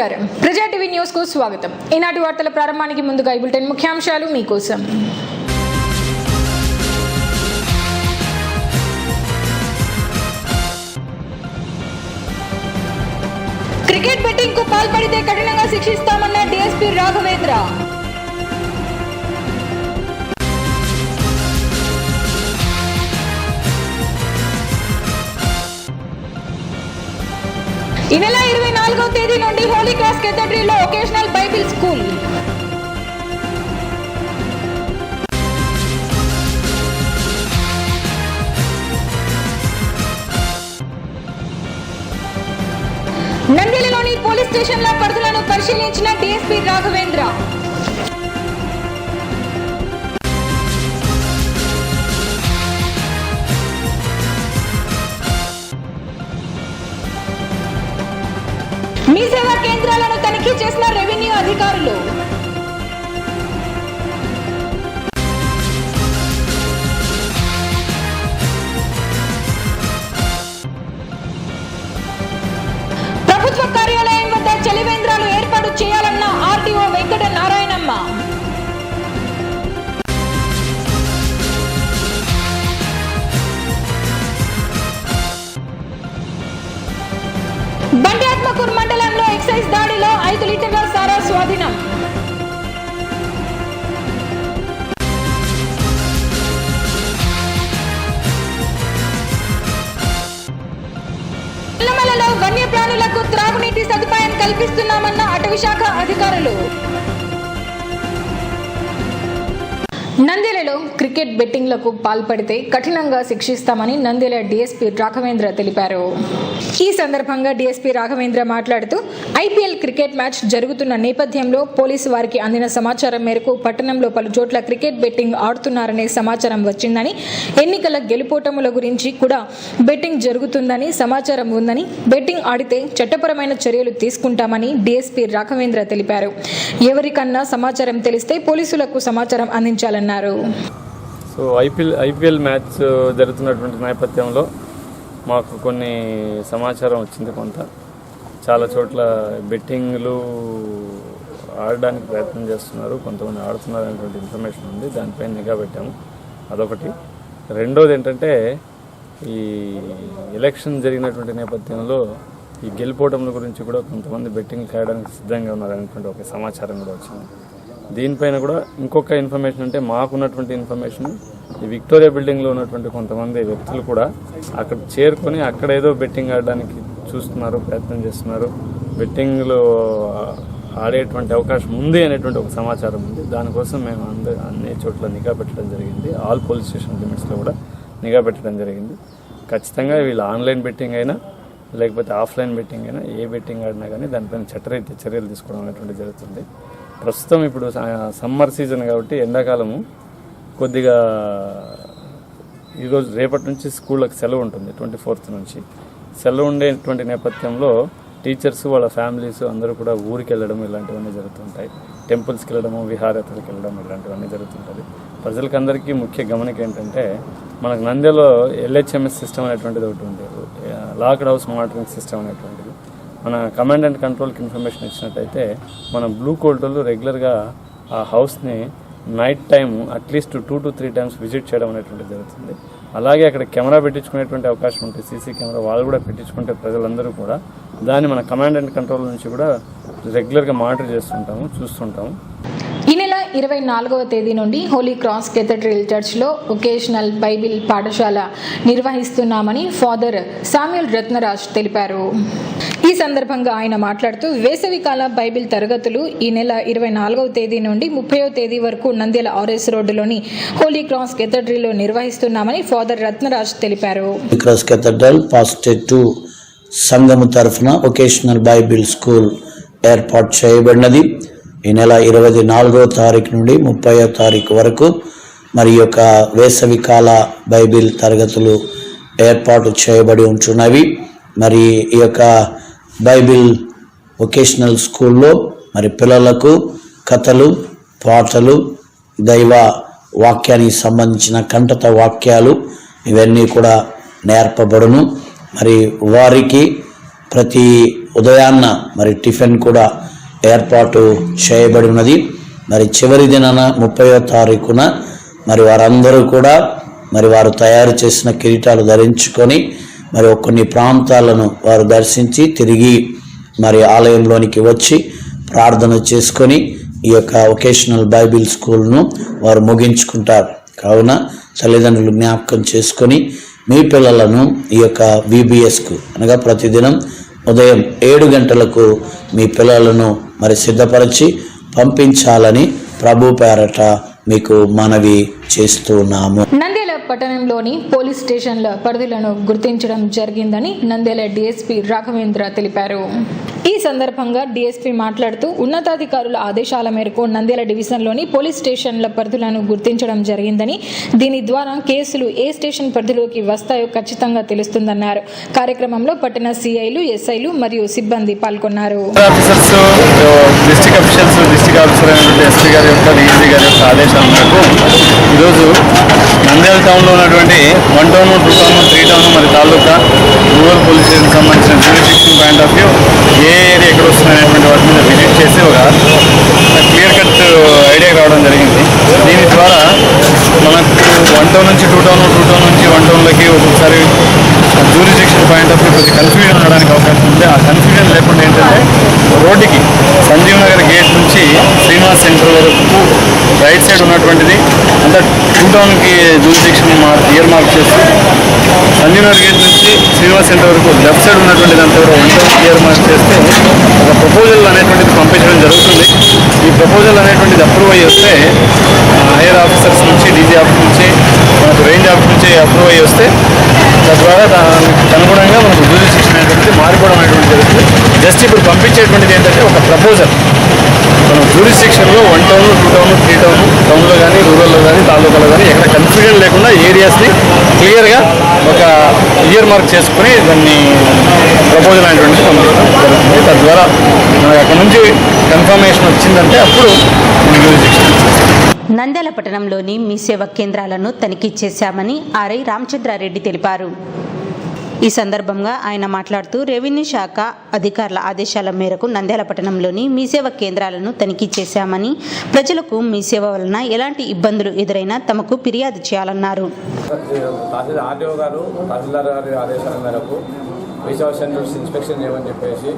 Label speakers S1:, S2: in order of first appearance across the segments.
S1: నమస్కారం ప్రజా TV news కు స్వాగతం. ఈనాటి వార్తల ప్రారంభానికి ముందుగా ఈ బులెటిన్ ముఖ్యాంశాలు మీకోసం. క్రికెట్ బెట్టింగ్ కు పాల్పడితే కఠినంగా శిక్షిస్తామన్న డీఎస్పీ రాఘవేంద్ర. ఈ నెల 24వ తేదీ నుండి హోలీ క్రాస్ కేథడ్రల్లో ఒకేషనల్ బైబిల్ స్కూల్. నంద్యాలలోని పోలీస్ స్టేషన్ల పరిధులను పరిశీలించిన డీఎస్పీ రాఘవేంద్ర. మీ సేవా కేంద్రాలను తనిఖీ చేసిన రెవెన్యూ అధికారులు. ప్రభుత్వ కార్యాలయం వద్ద చలివేంద్రాలు ఏర్పాటు చేయాలన్న ఆర్టీఓ వెంకట నారాయణమ్మ. బండి ఆత్మకూరు మండలంలో ఎక్సైజ్ దాడిలో 5 లీటర్ల సారా స్వాధీనం. నల్లమలలో వన్యప్రాణులకు త్రాగునీటి సదుపాయం కల్పిస్తున్నామన్న అటవీశాఖ అధికారులు. నంద్యాలలో క్రికెట్ బెట్టింగ్లకు పాల్పడితే కఠినంగా శిక్షిస్తామని నంద్యాల డీఎస్పీ రాఘవేంద్ర తెలిపారు. ఈ సందర్భంగా డీఎస్పీ రాఘవేంద్ర మాట్లాడుతూ ఐపీఎల్ క్రికెట్ మ్యాచ్ జరుగుతున్న నేపథ్యంలో పోలీసు వారికి అందిన సమాచారం మేరకు పట్టణంలో పలు చోట్ల క్రికెట్ బెట్టింగ్ ఆడుతున్నారనే సమాచారం వచ్చిందని, ఎన్నికల గెలుపోటముల గురించి కూడా బెట్టింగ్ జరుగుతుందని సమాచారం ఉందని, బెట్టింగ్ ఆడితే చట్టపరమైన చర్యలు తీసుకుంటామని డీఎస్పీ రాఘవేంద్ర తెలిపారు. ఎవరికన్నా సమాచారం తెలిస్తే పోలీసులకు సమాచారం అందించాలన్నారు.
S2: సో ఐపీఎల్ మ్యాచ్ జరుగుతున్నటువంటి నేపథ్యంలో మాకు కొన్ని సమాచారం వచ్చింది. చాలా చోట్ల బెట్టింగ్లు ఆడడానికి ప్రయత్నం చేస్తున్నారు, కొంతమంది ఆడుతున్నారు అనేటువంటి ఇన్ఫర్మేషన్ ఉంది. దానిపైన నిఘా పెట్టాము. అదొకటి. రెండోది ఏంటంటే, ఈ ఎలక్షన్ జరిగినటువంటి నేపథ్యంలో ఈ గెలుపోవటంల గురించి కూడా కొంతమంది బెట్టింగ్ చేయడానికి సిద్ధంగా ఉన్నారనేటువంటి ఒక సమాచారం కూడా వచ్చింది. దీనిపైన కూడా ఇంకొక ఇన్ఫర్మేషన్ అంటే, మాకున్నటువంటి ఇన్ఫర్మేషన్ ఈ విక్టోరియా బిల్డింగ్లో ఉన్నటువంటి కొంతమంది వ్యక్తులు కూడా అక్కడ చేరుకొని అక్కడ ఏదో బెట్టింగ్ ఆడడానికి చూస్తున్నారు, ప్రయత్నం చేస్తున్నారు, బెట్టింగ్లో ఆడేటువంటి అవకాశం ఉంది అనేటువంటి ఒక సమాచారం ఉంది. దానికోసం మేము అన్ని చోట్ల నిఘా పెట్టడం జరిగింది. ఆల్ పోలీస్ స్టేషన్ లిమిట్స్లో కూడా నిఘా పెట్టడం జరిగింది. ఖచ్చితంగా వీళ్ళు ఆన్లైన్ బెట్టింగ్ అయినా లేకపోతే ఆఫ్లైన్ బెట్టింగ్ అయినా ఏ బెట్టింగ్ ఆడినా కానీ దానిపైన చట్టరీత్యా చర్యలు తీసుకోవడం అనేటువంటి జరుగుతుంది. ప్రస్తుతం ఇప్పుడు సమ్మర్ సీజన్ కాబట్టి ఎండాకాలము కొద్దిగా ఈరోజు రేపటి నుంచి స్కూళ్ళకి సెలవు ఉంటుంది. 24th నుంచి సెలవు ఉండేటువంటి నేపథ్యంలో టీచర్స్ వాళ్ళ ఫ్యామిలీస్ అందరూ కూడా ఊరికి వెళ్ళడం ఇలాంటివన్నీ జరుగుతుంటాయి. టెంపుల్స్కి వెళ్ళడము, విహారయాత్రలకు వెళ్ళడం ఇలాంటివన్నీ జరుగుతుంటుంది. ప్రజలకు అందరికీ ముఖ్య గమనిక ఏంటంటే, మనకు నంద్యాలలో LHMS సిస్టమ్ అనేటువంటిది ఒకటి ఉంది, లాక్డ్ హౌస్ మానిటరింగ్ సిస్టమ్ అనేటువంటిది. మన కమాండ్ అండ్ కంట్రోల్కి ఇన్ఫర్మేషన్ ఇచ్చినట్టయితే మన బ్లూ కోల్టోళ్ళు రెగ్యులర్గా ఆ హౌస్ని night time at least 2 to 3 times visit చేయడం అనేటువంటిది జరుగుతుంది. అలాగే అక్కడ కెమెరా పెట్టించుకునేటువంటి అవకాశం ఉంటుంది, సీసీ కెమెరా వాళ్ళు కూడా పెట్టించుకుంటే ప్రజలందరూ కూడా దాన్ని మన కమాండ్ అండ్ కంట్రోల్ నుంచి కూడా రెగ్యులర్గా మానిటర్ చేస్తుంటాము, చూస్తుంటాము.
S1: ఈ నెల 24వ తేదీ నుండి హోలీ క్రాస్ కేథడ్రల్ చర్చ్లో ఒకేషనల్ బైబిల్ పాఠశాల నిర్వహిస్తున్నామని ఫాదర్ సామ్యూల్ రత్నరాజ్ తెలిపారు. ఈ సందర్భంగా ఆయన మాట్లాడుతూ వేసవికాల బైబిల్ తరగతులు ఈ నెల 24వ తేదీ నుండి 30వ తేదీ వరకు నంద్యాల RS రోడ్డులోని హోలీ క్రాస్ కేథడ్రల్లో నిర్వహిస్తున్నామని ఫాదర్ రత్నరాజ్ తెలిపారు.
S3: క్రాస్ కేథడ్రల్ పాస్టర్ 2 సంఘము తరఫున ఒకేషనల్ బైబిల్ స్కూల్ ఏర్పాటు చేయబడినది. ఈ నెల 24వ తారీఖు నుండి 30వ తారీఖు వరకు మరి యొక్క వేసవికాల బైబిల్ తరగతులు ఏర్పాటు చేయబడి ఉంటున్నవి. మరి ఈ యొక్క బైబిల్ వొకేషనల్ స్కూల్లో మరి పిల్లలకు కథలు, పాటలు, దైవ వాక్యానికి సంబంధించిన కంఠత వాక్యాలు ఇవన్నీ కూడా నేర్పబడును. మరి వారికి ప్రతి ఉదయాన్న మరి టిఫిన్ కూడా ఏర్పాటు చేయబడి ఉన్నది. మరి చివరి దినాన 30వ తారీఖున మరి వారందరూ కూడా మరి వారు తయారు చేసిన కిరీటాలు ధరించుకొని మరి కొన్ని ప్రాంతాలను వారు దర్శించి తిరిగి మరి ఆలయంలోనికి వచ్చి ప్రార్థన చేసుకొని ఈ యొక్క వొకేషనల్ బైబిల్ స్కూల్ను వారు ముగించుకుంటారు. కావున తల్లిదండ్రులు జ్ఞాపకం చేసుకొని మీ పిల్లలను ఈ యొక్క VBSకు అనగా ప్రతిదినం ఉదయం 7 గంటలకు మీ పిల్లలను మరి సిద్ధపరిచి పంపించాలని ప్రభు పేరట మీకు మనవి చేస్తున్నాము.
S1: నంద్యాల పట్టణంలోని పోలీస్ స్టేషన్ల పరిధులను గుర్తించడం జరిగిందని నంద్యాల DSP రాఘవేంద్ర తెలిపారు. ఈ సందర్భంగా DSP మాట్లాడుతూ ఉన్నతాధికారుల ఆదేశాల మేరకు నంద్యాల డివిజన్లోని పోలీస్ స్టేషన్ల పరిధులను గుర్తించడం జరిగిందని, దీని ద్వారా కేసులు ఏ స్టేషన్ పరిధిలోకి వస్తాయో ఖచ్చితంగా తెలుస్తుందన్నారు. కార్యక్రమంలో పట్టణ CIలు, SIలు మరియు సిబ్బంది పాల్గొన్నారు.
S2: ఈరోజు నంద్యాల టౌన్లో ఉన్నటువంటి 1 టౌన్, 2 టౌన్, 3 టౌన్ మరి తాలూకా రూరల్ పోలీస్ స్టేషన్ సంబంధించిన jurisdiction point of view A area ఎక్కడ వస్తున్నాయనేటువంటి వాటి మీద విజిట్ చేసి ఒక క్లియర్ కట్ ఐడియా రావడం జరిగింది. దీని ద్వారా మనకు 1 టౌన్ నుంచి 2 టౌన్, 2 టౌన్ నుంచి 1 టౌన్లకి ఒక్కొక్కసారి జ్యూరిడిక్షన్ పాయింట్ ఆఫ్ వ్యూ కొద్దిగా కన్ఫ్యూజన్ అవడానికి అవకాశం ఉంది. ఆ కన్ఫ్యూజన్ లేకుండా ఏంటంటే రోడ్డుకి సంజీవ్ నగర్ గేట్ నుంచి శ్రీనివాస్ సెంటర్ వరకు రైట్ సైడ్ ఉన్నటువంటిది అంతా 2 టౌన్కి జ్యూరిడిక్షన్ ఇయర్ మార్క్ చేసి, సంజీవ్ నగర్ గేట్ నుంచి శ్రీనివాస్ సెంటర్ వరకు లెఫ్ట్ సైడ్ ఉన్నటువంటిది అంతా కూడా 1 టౌన్ ఇయర్ మార్క్ చేస్తే ఒక ప్రపోజల్ అనేటువంటిది పంపించడం జరుగుతుంది. ఈ ప్రపోజల్ అనేటువంటిది అప్రూవ్ అయ్యి వస్తే హైయర్ ఆఫీసర్స్ నుంచి, DG ఆఫీస్ నుంచి, మనకు రేంజ్ ఆఫీస్ నుంచి అప్రూవ్ అయ్యి వస్తే తద్వారా దానికి అనుగుణంగా మనకు జ్యూరిడిక్షన్ అనేటువంటిది మారిపోవడం అనేటువంటి జరుగుతుంది. జస్ట్ ఇప్పుడు పంపించేటువంటిది ఏంటంటే ఒక ప్రపోజల్. మనం జ్యూరిడిక్షన్లో 1 టౌన్, 2 టౌన్, 3 టౌన్, టౌన్లో కానీ, రూరల్లో కానీ, తాలూకాలో కానీ ఎక్కడ కన్ఫ్యూజన్ లేకుండా ఏరియాస్ని క్లియర్గా ఒక ఇయర్ మార్క్ చేసుకుని దాన్ని ప్రపోజల్ అనేటువంటిది పంపించడం జరుగుతుంది. తద్వారా మనకు అక్కడ నుంచి కన్ఫర్మేషన్ వచ్చిందంటే అప్పుడు జ్యూరిడిక్షన్.
S4: నంద్యాల పట్టణంలోని మీ సేవా కేంద్రాలను తనిఖీ చేశామని RI రామచంద్రారెడ్డి తెలిపారు. ఈ సందర్భంగా ఆయన మాట్లాడుతూ రెవెన్యూ శాఖ అధికారుల ఆదేశాల మేరకు నంద్యాల పట్టణంలోని మీ సేవా కేంద్రాలను తనిఖీ చేశామని, ప్రజలకు మీ సేవ వలన ఎలాంటి ఇబ్బందులు ఎదురైనా తమకు ఫిర్యాదు చేయాలన్నారు.
S5: ఆర్డీఓ గారు, తహసీల్దార్ గారి ఆదేశాల మేరకు మీ సేవా సెంటర్స్ ఇన్స్పెక్షన్ చేయమని చెప్పేసి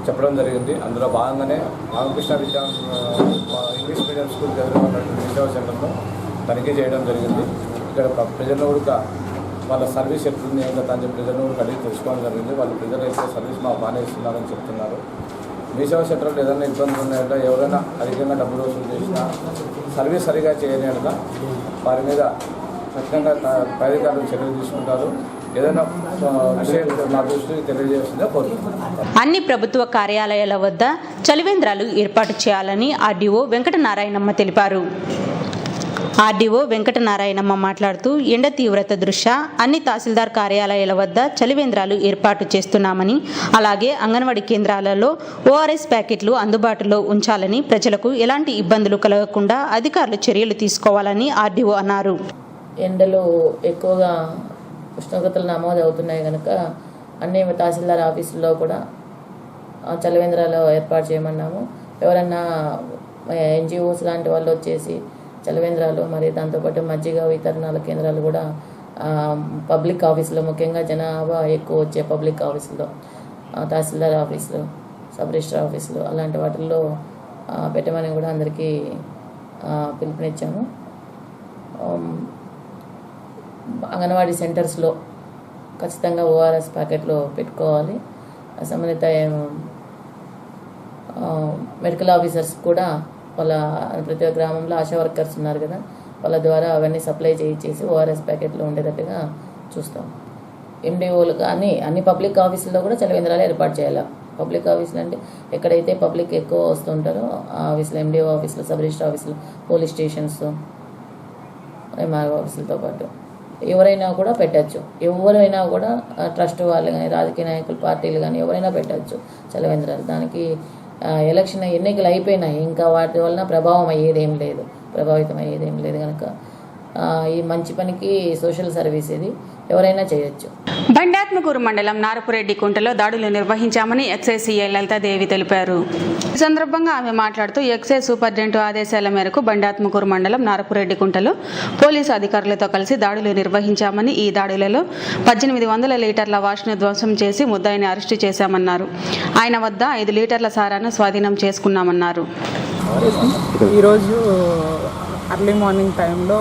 S5: చెప్పడం జరిగింది. అందులో భాగంగానే రామకృష్ణ ఇంగ్లీష్ మీడియం స్కూల్ దగ్గర ఉన్నటువంటి మీ సేవా సెంటర్లో తనిఖీ చేయడం జరిగింది. ఇక్కడ ప్రజలను కూడా వాళ్ళ సర్వీస్ ఎట్లుంది ఏంటంటే అని చెప్పి ప్రజలను కూడా అడిగి తెలుసుకోవడం జరిగింది. వాళ్ళు ప్రజలు అయితే సర్వీస్ మాకు బాగానే ఇస్తున్నారని చెప్తున్నారు. మీ సేవా సెంటర్లో ఏదైనా ఇబ్బందులు ఉన్నాయంటే, ఎవరైనా అధికంగా డబ్బులు వసూలు చేసినా, సర్వీస్ సరిగా చేయని అంటే వారి మీద ఖచ్చితంగా పై అధికారులు చర్యలు తీసుకుంటారు. ఏదైనా విషయం నా దృష్టికి తెలియజేస్తుందో కోరుకుంటున్నాను.
S4: అన్ని ప్రభుత్వ కార్యాలయాల వద్ద చలివేంద్రాలు ఏర్పాటు చేయాలని RDO వెంకటనారాయణమ్మ తెలిపారు. RDO వెంకటనారాయణమ్మ మాట్లాడుతూ ఎండ తీవ్రత దృష్ట్యా అన్ని తహసీల్దార్ కార్యాలయాల వద్ద చలివేంద్రాలు ఏర్పాటు చేస్తున్నామని, అలాగే అంగన్వాడీ కేంద్రాలలో ORS ప్యాకెట్లు అందుబాటులో ఉంచాలని, ప్రజలకు ఎలాంటి ఇబ్బందులు కలగకుండా అధికారులు చర్యలు తీసుకోవాలని RDO అన్నారు.
S6: ఎండలు ఎక్కువగా ఉష్ణోగ్రతలు నమోదు అవుతున్నాయి కనుక అన్ని తహసీల్దార్ ఆఫీసుల్లో కూడా చలివేంద్రాలు ఏర్పాటు చేయమన్నాము. ఎవరన్నా NGOs లాంటి వాళ్ళు వచ్చేసి చలివేంద్రాలు మరి దాంతోపాటు మజ్జిగ వితరణాల కేంద్రాలు కూడా పబ్లిక్ ఆఫీసులో, ముఖ్యంగా జనాభా ఎక్కువ వచ్చే పబ్లిక్ ఆఫీసులో, తహసీల్దార్ ఆఫీసులో, సబ్ రిజిస్టర్ ఆఫీసులో అలాంటి వాటిల్లో పెట్టమని కూడా అందరికీ పిలుపునిచ్చాము. అంగన్వాడీ సెంటర్స్లో ఖచ్చితంగా ORS ప్యాకెట్లు పెట్టుకోవాలి. సంబంధిత మెడికల్ ఆఫీసర్స్ కూడా వాళ్ళ ప్రతి గ్రామంలో ఆశా వర్కర్స్ ఉన్నారు కదా, వాళ్ళ ద్వారా అవన్నీ సప్లై చేసి ORS ప్యాకెట్లు ఉండేటట్టుగా చూస్తాం. MDOలు కానీ అన్ని పబ్లిక్ ఆఫీసుల్లో కూడా చలివేంద్రాలు ఏర్పాటు చేయాలి. పబ్లిక్ ఆఫీసులు అంటే ఎక్కడైతే పబ్లిక్ ఎక్కువ వస్తుంటారో ఆ ఆఫీసులో, MDO ఆఫీసులు, సబ్ రిజిస్టర్ ఆఫీసులు, పోలీస్ స్టేషన్స్, MRO ఆఫీసులతో పాటు ఎవరైనా కూడా పెట్టచ్చు. ఎవరైనా కూడా ట్రస్ట్ వాళ్ళు కానీ, రాజకీయ నాయకులు, పార్టీలు కానీ ఎవరైనా పెట్టచ్చు చలివేంద్రాలు. దానికి ఎన్నికలు అయిపోయినాయి, ఇంకా వాటి వలన ప్రభావితం అయ్యేదేం లేదు కనుక ఈ మంచి పనికి సోషల్ సర్వీస్ ఇది, ఎవరైనా చేయొచ్చు.
S4: బండాత్మకూరు మండలం నారపురెడ్డి కుంటలో దాడులు నిర్వహించామని ఎక్సైజ్ సీఐ లలితాదేవి తెలిపారు. ఈ సందర్భంగా ఆమె మాట్లాడుతూ ఎక్సైజ్ సూపరింటెండెంట్ ఆదేశాల మేరకు బండాత్మకూరు మండలం నారపురెడ్డి కుంటలో పోలీసు అధికారులతో కలిసి దాడులు నిర్వహించామని, ఈ దాడులలో 1800 లీటర్ల వాష్ను ధ్వంసం చేసి ముద్దాయిని అరెస్టు చేశామన్నారు. ఆయన వద్ద 5 లీటర్ల సారాను స్వాధీనం చేసుకున్నామన్నారు.
S7: ఈరోజు అర్లీ మార్నింగ్ టైంలో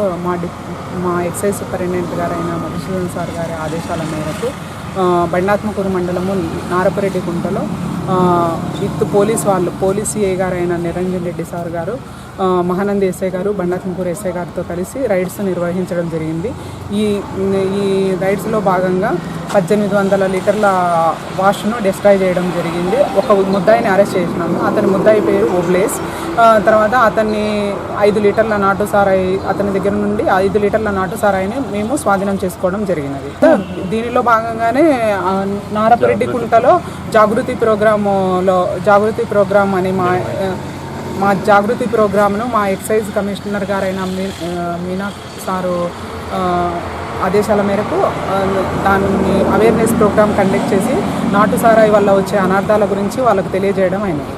S7: మా ఎక్సైజ్ సూపరింటెండెంట్ గారైన మధుసూదన్ సార్ గారి ఆదేశాల మేరకు బండాత్మకూరు మండలము నారపురెడ్డి కుంటలో విత్ పోలీస్ సిఐ గారైన నిరంజన్ రెడ్డి సార్ గారు, మహానంది ఎస్ఐ గారు, బండాత్మకూరు ఎస్ఐ గారితో కలిసి రైడ్స్ నిర్వహించడం జరిగింది. ఈ రైడ్స్లో భాగంగా 1800 లీటర్ల వాష్ను డిస్ట్రాయ్ చేయడం జరిగింది. ఒక ముద్దాయిని అరెస్ట్ చేసినాము. అతని ముద్దాయి పేరు ఓబ్లేస్. తర్వాత అతన్ని 5 లీటర్ల నాటు సారాయి, అతని దగ్గర నుండి 5 లీటర్ల నాటు సారాయిని మేము స్వాధీనం చేసుకోవడం జరిగినది. దీనిలో భాగంగానే నారపురెడ్డి కుంటలో జాగృతి ప్రోగ్రామ్ అని మా జాగృతి ప్రోగ్రామ్ను మా ఎక్సైజ్ కమిషనర్ గారైన మీనా సారు ఆదేశాల మేరకు దాన్ని అవేర్నెస్ ప్రోగ్రామ్ కండక్ట్ చేసి నాటు సారాయి వల్ల వచ్చే అనార్థాల గురించి వాళ్ళకు తెలియజేయడం అయినది.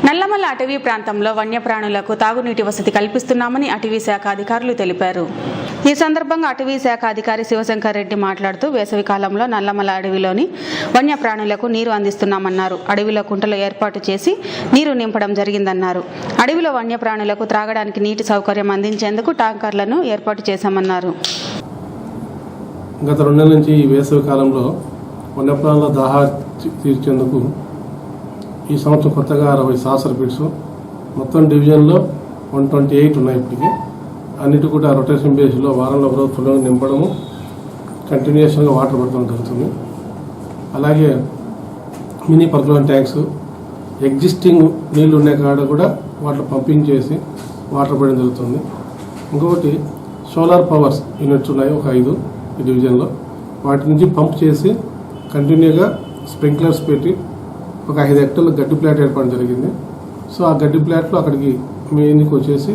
S4: నల్లమల్ల అటవీ ప్రాంతంలో వన్యప్రాణులకు తాగునీటి వసతి కల్పిస్తున్నామని అటవీ శాఖ అధికారులు తెలిపారు. ఈ సందర్భంగా అటవీ శాఖ అధికారి శివశంకర్ రెడ్డి మాట్లాడుతూ వేసవి కాలంలో నల్లమల్ల అడవిలోని వన్యప్రాణులకు నీరు అందిస్తున్నామన్నారు. అడవిలో కుంటలు ఏర్పాటు చేసి నీరు నింపడం జరిగిందన్నారు. అడవిలో వన్యప్రాణులకు త్రాగడానికి నీటి సౌకర్యం అందించేందుకు ట్యాంకర్లను ఏర్పాటు చేశామన్నారు.
S8: గత 2 నెలల నుంచి ఈ వేసవి కాలంలో వన్యప్రాణుల దాహార్తి తీర్చేందుకు ఈ సంవత్సరం కొత్తగా 60 సాసర్ పిట్స్, మొత్తం డివిజన్లో 128 ఉన్నాయి. ఇప్పటికీ అన్నిటి కూడా రొటేషన్ బేస్లో వారంలో ఒకరోజు ఫుల్ నింపడము, కంటిన్యూషన్గా వాటర్ పడటం జరుగుతుంది. అలాగే మినీ పర్కులర్ ట్యాంక్స్, ఎగ్జిస్టింగ్ నీళ్లు ఉన్న కాడ కూడా వాటర్ పంపింగ్ చేసి వాటర్ పడడం జరుగుతుంది. ఇంకొకటి సోలార్ పవర్స్ యూనిట్స్ ఉన్నాయి, ఒక 5 ఈ డివిజన్లో. వాటి నుంచి పంప్ చేసి కంటిన్యూగా స్ప్రింక్లర్స్ పెట్టి ఒక 5 హెక్టర్ల గడ్డి ప్లాట్ ఏర్పడడం జరిగింది. సో ఆ గడ్డి ప్లాట్లో అక్కడికి మెయిన్కి వచ్చేసి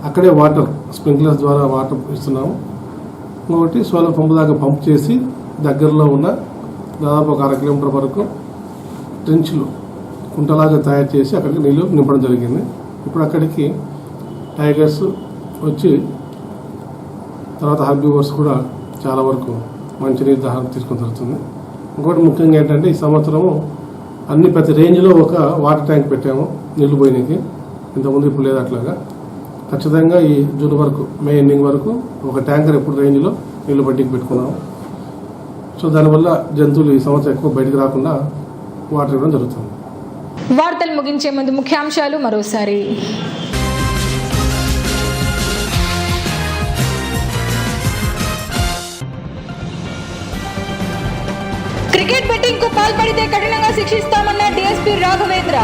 S8: అక్కడే వాటర్ స్ప్రింక్లర్స్ ద్వారా వాటర్ ఇస్తున్నాము. ఇంకొకటి సోలార్ పంపు దాకా పంప్ చేసి దగ్గరలో ఉన్న దాదాపు ఒక 1/2 కిలోమీటర్ వరకు ట్రెంచ్లు కుంటలాగా తయారు చేసి అక్కడికి నీళ్ళు నింపడం జరిగింది. ఇప్పుడు అక్కడికి టైగర్స్ వచ్చి తర్వాత హర్బీవర్స్ కూడా చాలా వరకు మంచినీరు దాహం తీసుకొని జరుగుతుంది. ఇంకోటి ముఖ్యంగా ఏంటంటే ఈ సంవత్సరము ప్రతి రేంజ్లో ఒక వాటర్ ట్యాంక్ పెట్టాము నీళ్లు పోయినకి. ఇంతకుముందు ఇప్పుడు లేదు అట్లాగా. ఖచ్చితంగా ఈ జూన్ వరకు, మే ఎండింగ్ వరకు ఒక ట్యాంకర్ ఎప్పుడు రేంజ్లో నీళ్లు బడ్డీకి పెట్టుకున్నాము. సో దానివల్ల జంతువులు ఈ సంవత్సరం ఎక్కువ బయటకు రాకుండా వాటర్ ఇవ్వడం జరుగుతుంది.
S1: వార్తలు ముగించే ముందు ముఖ్యాంశాలు మరోసారి. క్రికెట్ బెట్టింగ్ కు పాల్పడితే కఠినంగా శిక్షిస్తామన్న డీఎస్పీ రాఘవేంద్ర.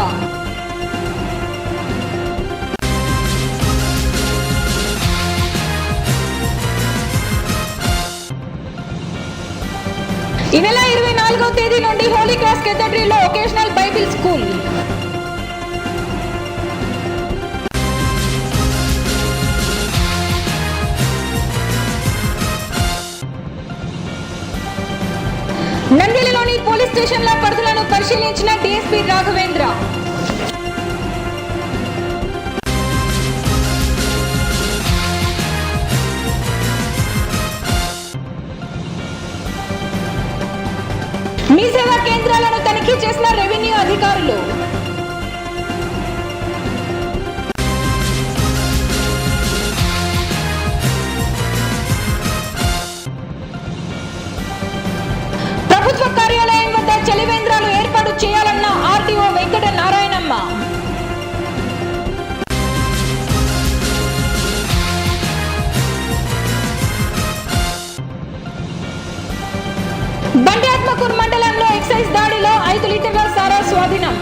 S1: ఈ నెల 24వ తేదీ నుండి హోలీ క్రాస్ కేథడ్రల్లో వొకేషనల్ బైబిల్ స్కూల్. నంద్యాలలోని పోలీస్ స్టేషన్ల పరిధులను పరిశీలించిన డీఎస్పీ రాఘవేంద్ర. మీ సేవా కేంద్రాలను తనిఖీ చేసిన రెవెన్యూ అధికారులు. ప్రభుత్వ కార్యాలయం వద్ద చలివేంద్రాలు ఏర్పాటు చేయాలన్న ఆర్డీఓ వెంకట నారాయణమ్మ. బండాత్మకూరు మండలంలో ఎక్సైజ్ దాడిలో 5 లీటర్ల సారా స్వాధీనం.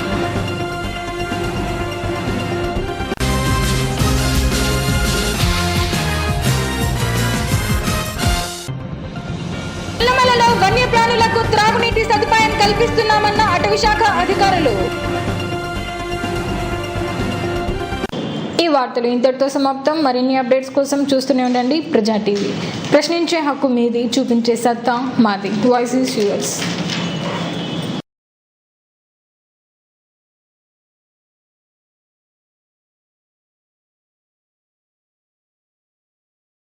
S1: నల్లమల్లలో వన్యప్రాణులకు త్రాగునీటి సదుపాయం కల్పిస్తున్నామన్న అటవీ శాఖ అధికారులు. ఈ వార్తలు ఇంతటితో సమాప్తం. మరిన్ని అప్డేట్స్ కోసం చూస్తూనే ఉండండి ప్రజా టీవీ. ప్రశ్నించే హక్కు మీది, చూపించే సత్తా మాది. Voice is yours.